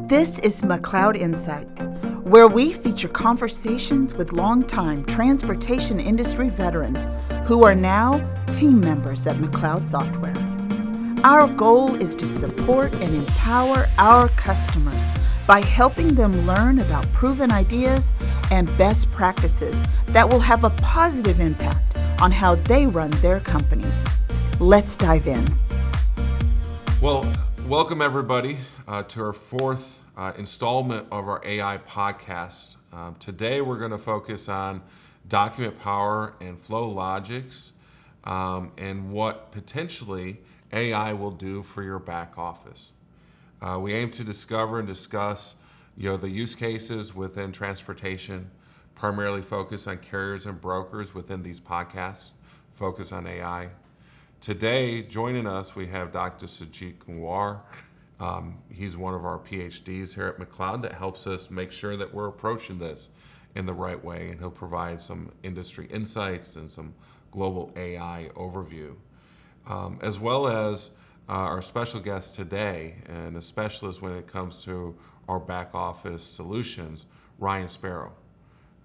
This is McLeod Insights, where we feature conversations with longtime transportation industry veterans who are now team members at McLeod Software. Our goal is to support and empower our customers by helping them learn about proven ideas and best practices that will have a positive impact on how they run their companies. Let's dive in. Well, welcome everybody to our fourth installment of our AI podcast. Today we're going to focus on document power and flow logics and what potentially AI will do for your back office. We aim to discover and discuss the use cases within transportation, primarily focus on carriers and brokers within these podcasts, focus on AI. Today, joining us, we have Dr. Sujit Kumar. He's one of our PhDs here at McLeod that helps us make sure that we're approaching this in the right way, and he'll provide some industry insights and some global AI overview, as well as our special guest today, and a specialist when it comes to our back office solutions, Ryan Sparrow.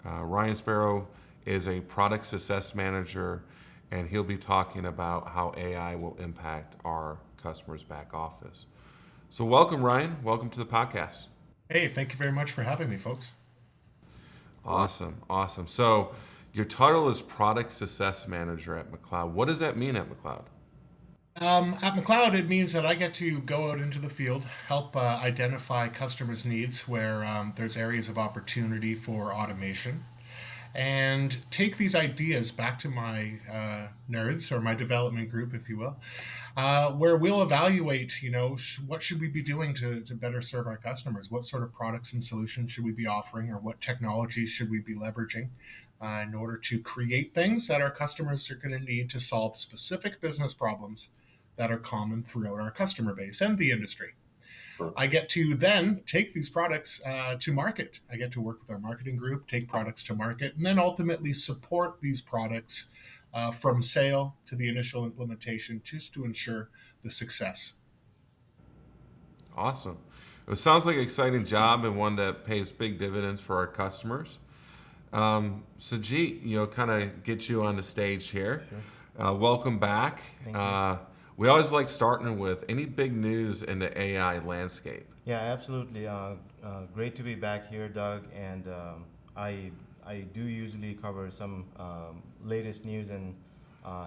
Ryan Sparrow is a product success manager, and he'll be talking about how AI will impact our customers' back office. So welcome, Ryan. Welcome to the podcast. Hey, thank you very much for having me, folks. Awesome. So your title is Product Success Manager at McLeod. What does that mean at McLeod? At McLeod, it means that I get to go out into the field, help identify customers' needs where there's areas of opportunity for automation, and take these ideas back to my nerds, or my development group, if you will, where we'll evaluate, what should we be doing to better serve our customers? What sort of products and solutions should we be offering, or what technologies should we be leveraging in order to create things that our customers are going to need to solve specific business problems that are common throughout our customer base and the industry. I get to then take these products to market. I get to work with our marketing group, take products to market, and then ultimately support these products from sale to the initial implementation, just to ensure the success. Awesome. It sounds like an exciting job and one that pays big dividends for our customers. Sajit, kind of get you on the stage here. Sure. Welcome back. Thank you. We always like starting with any big news in the AI landscape. Yeah, absolutely. Great to be back here, Doug. And I do usually cover some latest news and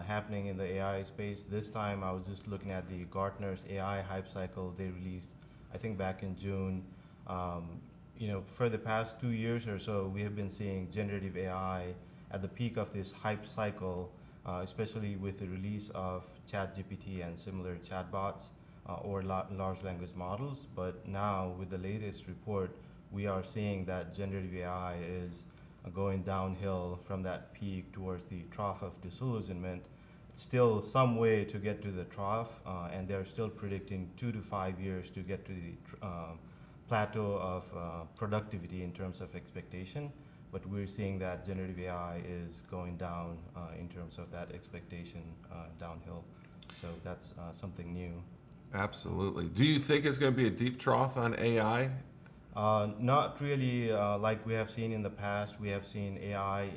happening in the AI space. This time, I was just looking at the Gartner's AI hype cycle they released, I think back in June. For the past 2 years or so, we have been seeing generative AI at the peak of this hype cycle, especially with the release of ChatGPT and similar chatbots or large language models. But now, with the latest report, we are seeing that generative AI is going downhill from that peak towards the trough of disillusionment. It's still some way to get to the trough, and they're still predicting 2 to 5 years to get to the plateau of productivity in terms of expectation. But we're seeing that generative AI is going down in terms of that expectation downhill. So that's something new. Absolutely. Do you think it's going to be a deep trough on AI? Not really like we have seen in the past. We have seen AI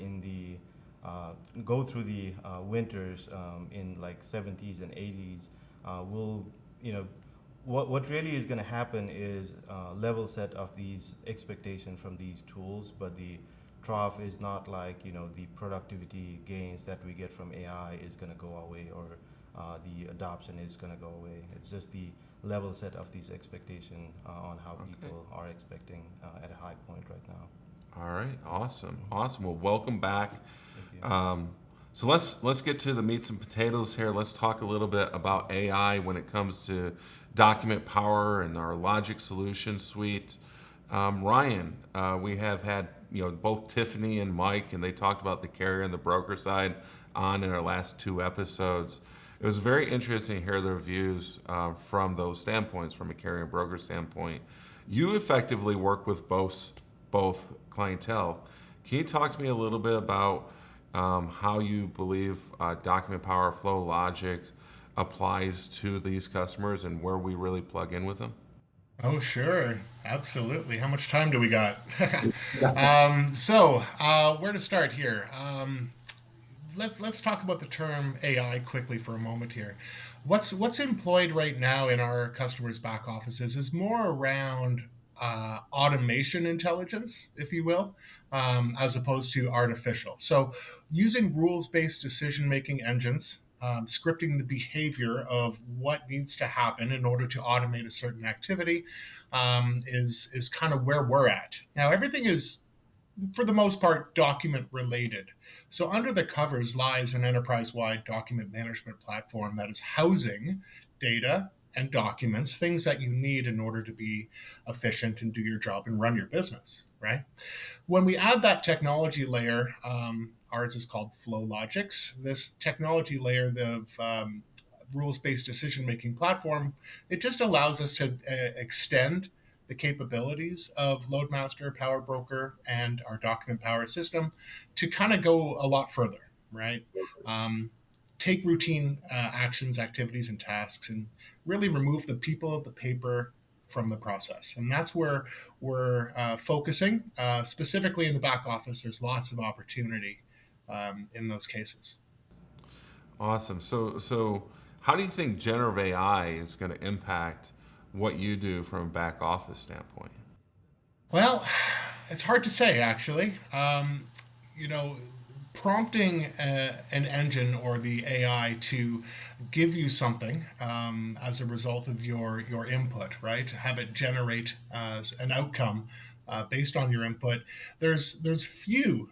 go through the winters in like 70s and 80s. What really is going to happen is level set of these expectations from these tools, but the trough is not like the productivity gains that we get from AI is going to go away, or the adoption is going to go away. It's just the level set of these expectations on how people are expecting at a high point right now. All right, awesome. Well, welcome back. Thank you. So let's get to the meats and potatoes here. Let's talk a little bit about AI when it comes to document power and our logic solution suite. Ryan, we have had both Tiffany and Mike, and they talked about the carrier and the broker side in our last 2 episodes. It was very interesting to hear their views from those standpoints, from a carrier and broker standpoint. You effectively work with both clientele. Can you talk to me a little bit about how you believe document power flow logic applies to these customers and where we really plug in with them? Oh, sure. Absolutely. How much time do we got? Yeah. Where to start here? Let's talk about the term AI quickly for a moment here. What's employed right now in our customers' back offices is more around automation intelligence, if you will, as opposed to artificial. So, using rules-based decision-making engines, scripting the behavior of what needs to happen in order to automate a certain activity, is kind of where we're at now. Everything is, for the most part, document related. So, under the covers lies an enterprise wide document management platform that is housing data and documents, things that you need in order to be efficient and do your job and run your business, right? When we add that technology layer, ours is called Flow Logics. This technology layer of rules-based decision-making platform, it just allows us to extend the capabilities of Loadmaster, Power Broker, and our document power system to kind of go a lot further, right? Um, Take routine actions, activities, and tasks, and really remove the people, the paper from the process. And that's where we're focusing, specifically in the back office. There's lots of opportunity in those cases. Awesome. So how do you think generative AI is going to impact what you do from a back office standpoint? Well, it's hard to say, actually. You know, Prompting an engine or the AI to give you something as a result of your input, right? Have it generate an outcome based on your input. There's few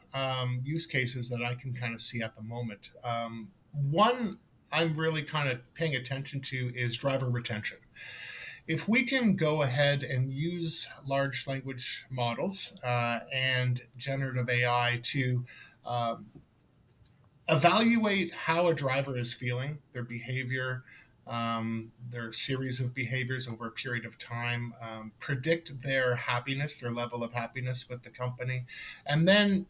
use cases that I can kind of see at the moment. One I'm really kind of paying attention to is driver retention. If we can go ahead and use large language models and generative AI to um, evaluate how a driver is feeling, their behavior, their series of behaviors over a period of time, predict their happiness, their level of happiness with the company, and then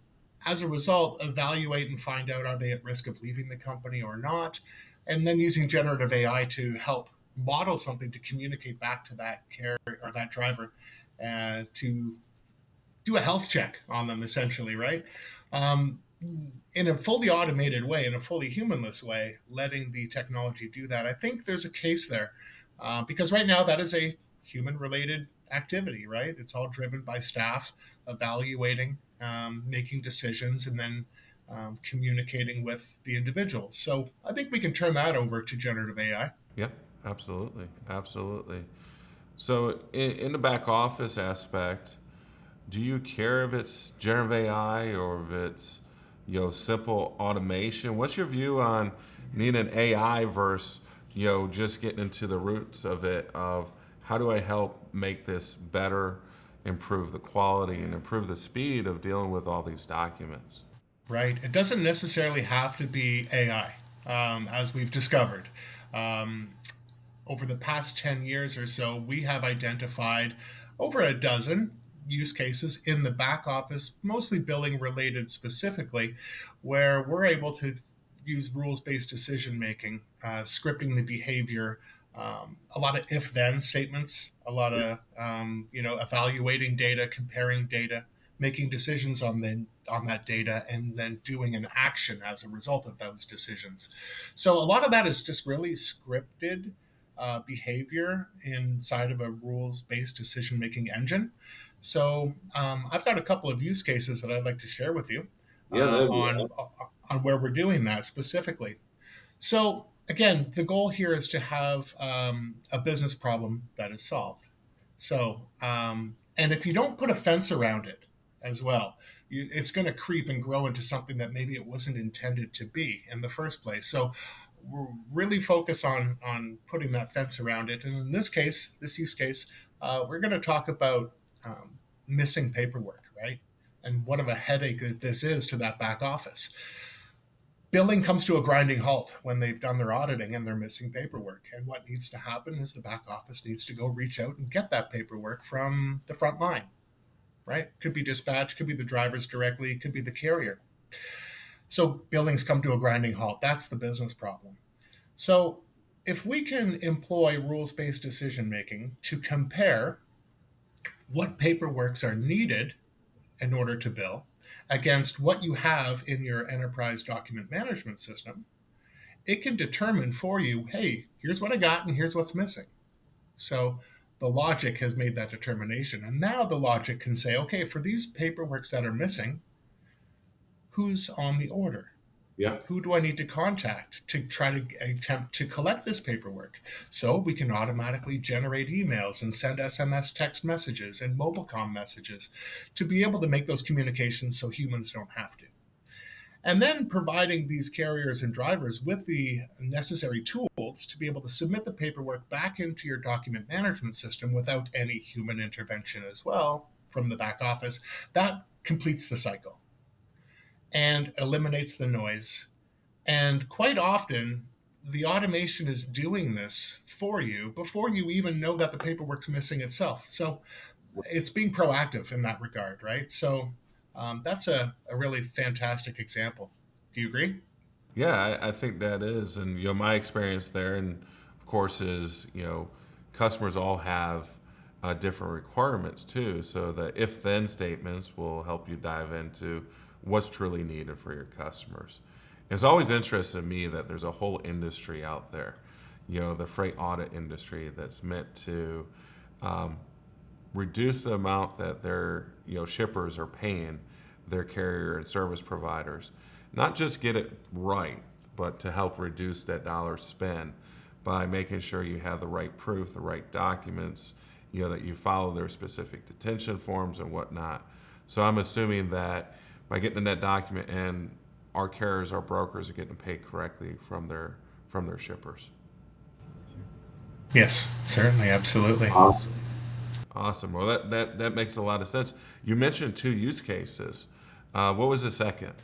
as a result, evaluate and find out are they at risk of leaving the company or not, and then using generative AI to help model something to communicate back to that care or that driver to do a health check on them, essentially, right? Um, in a fully automated way, in a fully humanless way, letting the technology do that. I think there's a case there because right now that is a human related activity, right? It's all driven by staff evaluating, making decisions, and then communicating with the individuals. So I think we can turn that over to generative AI. Yep, absolutely, absolutely. So in the back office aspect, do you care if it's generative AI or if it's simple automation? What's your view on needing AI versus just getting into the roots of it of how do I help make this better, improve the quality and improve the speed of dealing with all these documents? Right? It doesn't necessarily have to be AI, as we've discovered. Um, Over the past 10 years or so, we have identified over a dozen use cases in the back office, mostly billing related specifically, where we're able to use rules based decision making, scripting the behavior, a lot of if then statements, a lot of evaluating data, comparing data, making decisions on that data, and then doing an action as a result of those decisions. So a lot of that is just really scripted behavior inside of a rules based decision making engine. So I've got a couple of use cases that I'd like to share with you Yeah, that'd be on awesome. where we're doing that specifically. So again, the goal here is to have a business problem that is solved. And if you don't put a fence around it as well, it's going to creep and grow into something that maybe it wasn't intended to be in the first place. So we're really focused on putting that fence around it. And in this case, this use case, we're going to talk about missing paperwork, right? And what of a headache that this is to that back office. Billing comes to a grinding halt when they've done their auditing and they're missing paperwork. And what needs to happen is the back office needs to go reach out and get that paperwork from the front line, right? Could be dispatch, could be the drivers directly, could be the carrier. So billings come to a grinding halt. That's the business problem. So if we can employ rules-based decision making to compare what paperworks are needed in order to bill against what you have in your enterprise document management system, it can determine for you, hey, here's what I got and here's what's missing. So the logic has made that determination. And now the logic can say, okay, for these paperworks that are missing, who's on the order? Yeah. Who do I need to contact to try to attempt to collect this paperwork? So we can automatically generate emails and send SMS text messages and mobilecom messages to be able to make those communications so humans don't have to. And then providing these carriers and drivers with the necessary tools to be able to submit the paperwork back into your document management system without any human intervention as well from the back office, that completes the cycle and eliminates the noise. And quite often, the automation is doing this for you before you even know that the paperwork's missing itself. So it's being proactive in that regard, right? So that's a really fantastic example. Do you agree? Yeah, I think that is, and my experience there, and of course, is customers all have different requirements too. So the if-then statements will help you dive into what's truly needed for your customers. It's always interested me that there's a whole industry out there, the freight audit industry that's meant to reduce the amount that their shippers are paying their carrier and service providers. Not just get it right, but to help reduce that dollar spend by making sure you have the right proof, the right documents, that you follow their specific detention forms and whatnot. So I'm assuming that by getting that document in, our carriers, our brokers are getting paid correctly from their shippers. Yes, certainly, absolutely. Awesome. Awesome. Well, that makes a lot of sense. You mentioned two use cases. What was the second?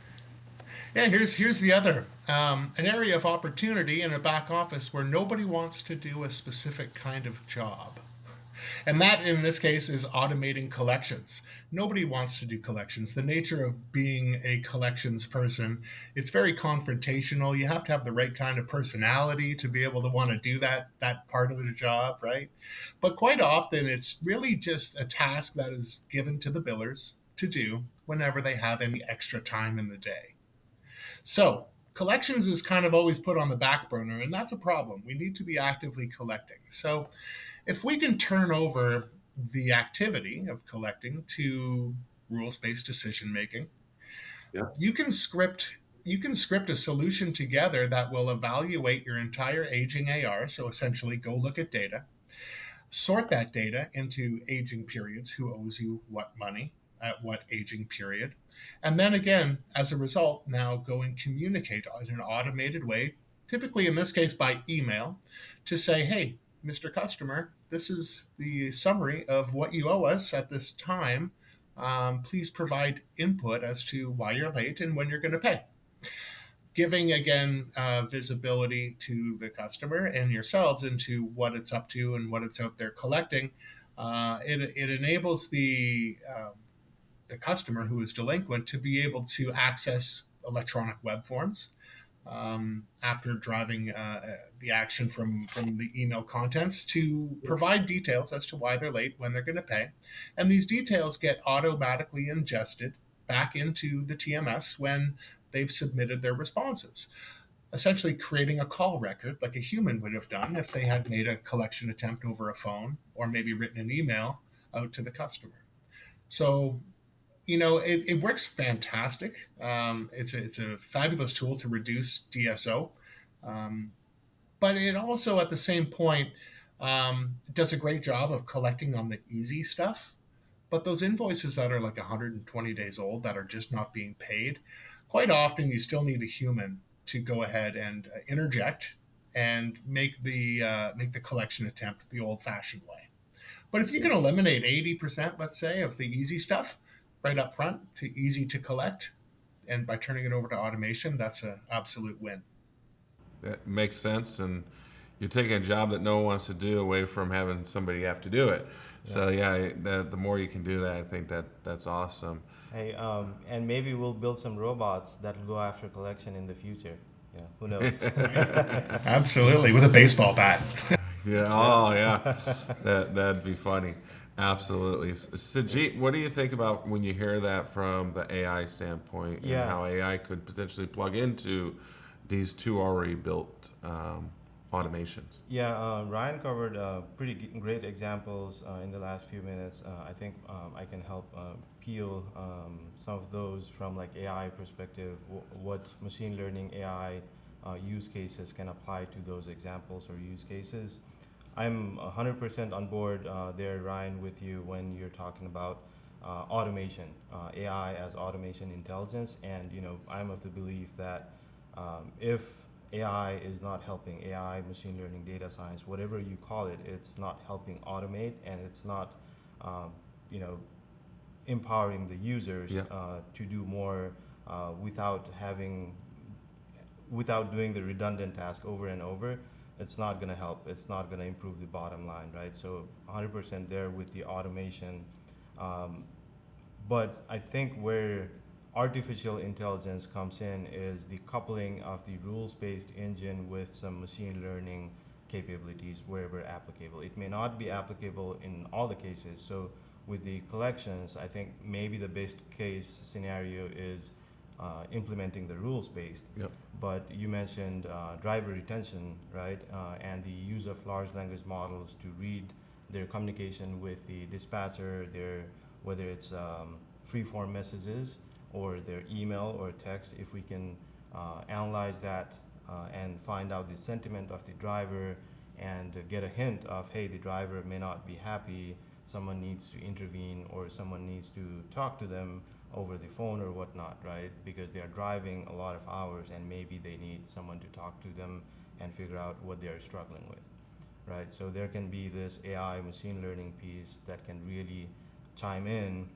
Yeah, here's the other an area of opportunity in a back office where nobody wants to do a specific kind of job. And that, in this case, is automating collections. Nobody wants to do collections. The nature of being a collections person, it's very confrontational. You have to have the right kind of personality to be able to want to do that part of the job, right? But quite often, it's really just a task that is given to the billers to do whenever they have any extra time in the day. So collections is kind of always put on the back burner, and that's a problem. We need to be actively collecting. So if we can turn over the activity of collecting to rules-based decision making, Yeah. you can script a solution together that will evaluate your entire aging AR. So essentially, go look at data, sort that data into aging periods, who owes you what money at what aging period. And then again, as a result, now go and communicate in an automated way, typically in this case by email, to say, hey, Mr. Customer, this is the summary of what you owe us at this time. Please provide input as to why you're late and when you're going to pay. Giving, again, visibility to the customer and yourselves into what it's up to and what it's out there collecting. It enables the customer who is delinquent to be able to access electronic web forms after driving the action from the email contents to provide details as to why they're late, when they're going to pay. And these details get automatically ingested back into the TMS when they've submitted their responses, essentially creating a call record like a human would have done if they had made a collection attempt over a phone or maybe written an email out to the customer. So it works fantastic. It's a fabulous tool to reduce DSO, but it also, at the same point, does a great job of collecting on the easy stuff. But those invoices that are like 120 days old that are just not being paid, quite often you still need a human to go ahead and interject and make the collection attempt the old-fashioned way. But if you can eliminate 80%, let's say, of the easy stuff right up front to easy to collect, and by turning it over to automation, that's an absolute win. That makes sense, and you're taking a job that no one wants to do away from having somebody have to do it. So yeah, the more you can do that, I think that's awesome. Hey, and maybe we'll build some robots that will go after collection in the future. Yeah, who knows? Absolutely, with a baseball bat. Yeah. Oh, yeah. That'd be funny. Absolutely. Sajit, what do you think about when you hear that from the AI standpoint and Yeah, how AI could potentially plug into these two already built automations? yeah. Ryan covered pretty great examples in the last few minutes. I think I can help peel some of those from like AI perspective. What machine learning AI use cases can apply to those examples or use cases. I'm 100% on board there, Ryan, with you when you're talking about automation, AI as automation intelligence, and I'm of the belief that if AI is not helping, AI, machine learning, data science, whatever you call it, it's not helping automate, and it's not, um, you know, empowering the users Yeah. to do more without having without doing the redundant task over and over. It's not going to help. It's not going to improve the bottom line, right? So 100% there with the automation. Um, but I think where artificial intelligence comes in is the coupling of the rules-based engine with some machine learning capabilities wherever applicable. It may not be applicable in all the cases. So with the collections, I think maybe the best case scenario is implementing the rules-based. Yep. But you mentioned driver retention, right? And the use of large language models to read their communication with the dispatcher, whether it's free-form messages or their email or text. If we can analyze that and find out the sentiment of the driver and get a hint of, hey, the driver may not be happy, someone needs to intervene or someone needs to talk to them over the phone or whatnot, right? Because they are driving a lot of hours and maybe they need someone to talk to them and figure out what they are struggling with, right? So there can be this AI machine learning piece that can really chime in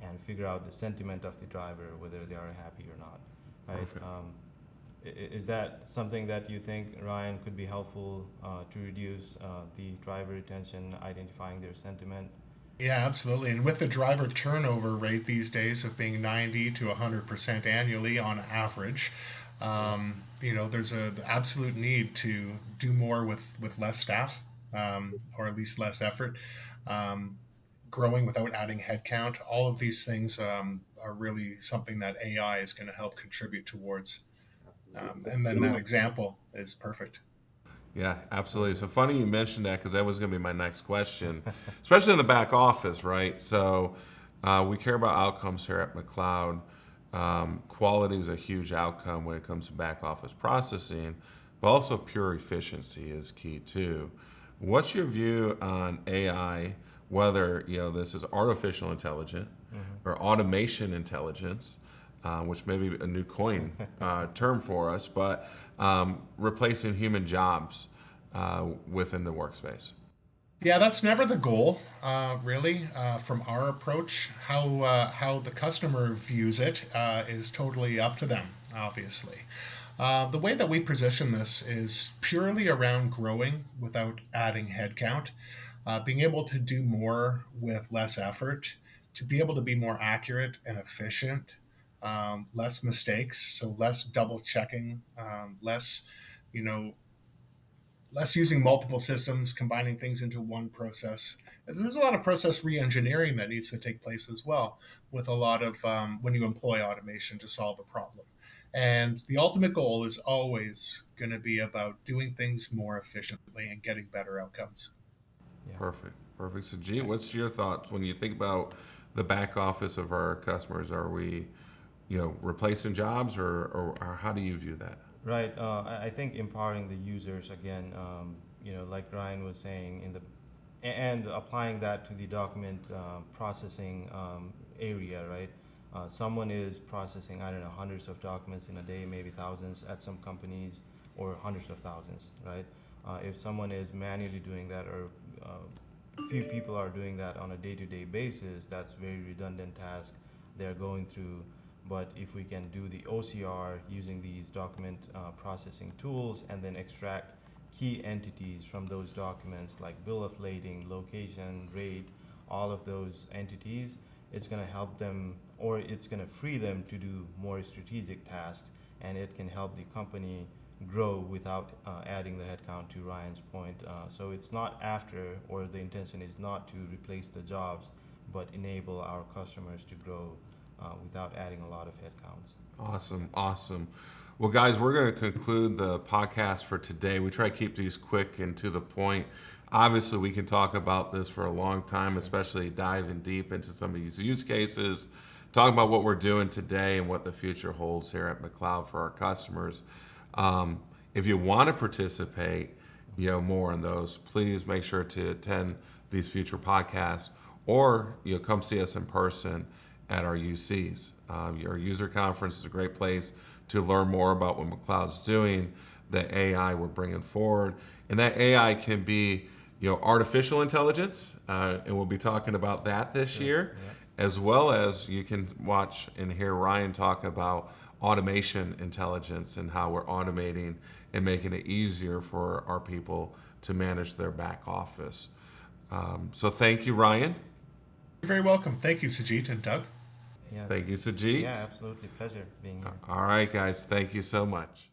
and figure out the sentiment of the driver, whether they are happy or not, right? Perfect. Is that something that you think, Ryan, could be helpful to reduce the driver retention, identifying their sentiment? Yeah, absolutely. And with the driver turnover rate these days of being 90 to 100% annually on average, there's a the absolute need to do more with less staff, or at least less effort. Um, Growing without adding headcount, all of these things are really something that AI is going to help contribute towards. And then that example is perfect. Yeah, absolutely. So funny you mentioned that because that was going to be my next question, especially in the back office, right? So we care about outcomes here at McLeod. Quality is a huge outcome when it comes to back office processing, but also pure efficiency is key too. What's your view on AI? Whether this is artificial intelligence or automation intelligence, which may be a new coin term for us, but replacing human jobs within the workspace. Yeah, that's never the goal, really. From our approach, how the customer views it is totally up to them. Obviously, the way that we position this is purely around growing without adding headcount, being able to do more with less effort, to be able to be more accurate and efficient, less mistakes, so less double checking, less, you know, less using multiple systems, combining things into one process. There's a lot of process re-engineering that needs to take place as well, with a lot of when you employ automation to solve a problem. And the ultimate goal is always going to be about doing things more efficiently and getting better outcomes. Yeah. Perfect. Perfect. So, G, what's your thoughts when you think about the back office of our customers? Are we, replacing jobs, or how do you view that? Right. I think empowering the users again, like Ryan was saying, and applying that to the document processing area, right? Someone is processing, I don't know, hundreds of documents in a day, maybe thousands at some companies, or hundreds of thousands, right? If someone is manually doing that, or few people are doing that on a day-to-day basis, that's very redundant task they're going through. But if we can do the OCR using these document processing tools and then extract key entities from those documents like bill of lading, location, rate, all of those entities, it's going to help them, or it's going to free them to do more strategic tasks and it can help the company grow without adding the headcount, to Ryan's point. So it's not after, or the intention is not to replace the jobs, but enable our customers to grow without adding a lot of headcounts. Awesome, awesome. Well, guys, we're going to conclude the podcast for today. We try to keep these quick and to the point. Obviously, we can talk about this for a long time, especially diving deep into some of these use cases, talk about what we're doing today and what the future holds here at McLeod for our customers. If you want to participate, more in those, please make sure to attend these future podcasts, or come see us in person at our UCs. Your user conference is a great place to learn more about what McLeod's doing, the AI we're bringing forward, and that AI can be, artificial intelligence, and we'll be talking about that this year, as well as you can watch and hear Ryan talk about automation intelligence and how we're automating and making it easier for our people to manage their back office. So thank you, Ryan. You're very welcome. Thank you, Sajid and Doug. Yeah. Thank you, Sajid. Yeah, absolutely. Pleasure being here. All right, guys. Thank you so much.